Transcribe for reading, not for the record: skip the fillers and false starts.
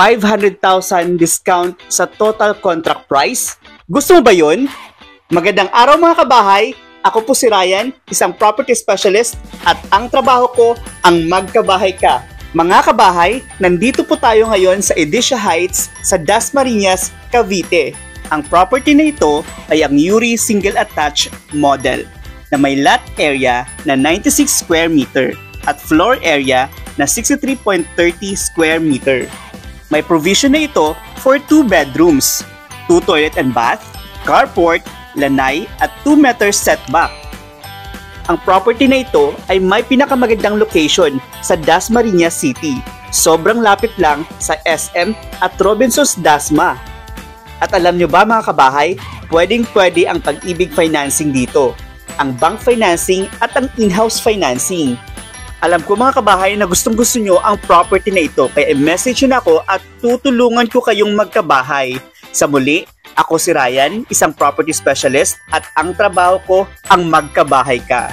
500,000 discount sa total contract price. Gusto mo ba yun? Magandang araw mga kabahay! Ako po si Ryan, isang property specialist at ang trabaho ko ang magkabahay ka. Mga kabahay, nandito po tayo ngayon sa Edisha Heights sa Dasmariñas, Cavite. Ang property na ito ay ang Yuri Single Attached Model na may lot area na 96 square meter at floor area na 63.30 square meter. May provision na ito for 2 bedrooms, 2 toilet and bath, carport, lanay at 2 meters setback. Ang property na ito ay may pinakamagandang location sa Dasmariñas City. Sobrang lapit lang sa SM at Robinsons Dasma. At alam nyo ba mga kabahay, pwedeng-pwede ang Pag-ibig financing dito, ang bank financing at ang in-house financing. Alam ko mga kabahay na gustong-gusto nyo ang property na ito, kaya i-message nyo na ako at tutulungan ko kayong magkabahay. Sa muli, ako si Ryan, isang property specialist at ang trabaho ko ang magkabahay ka.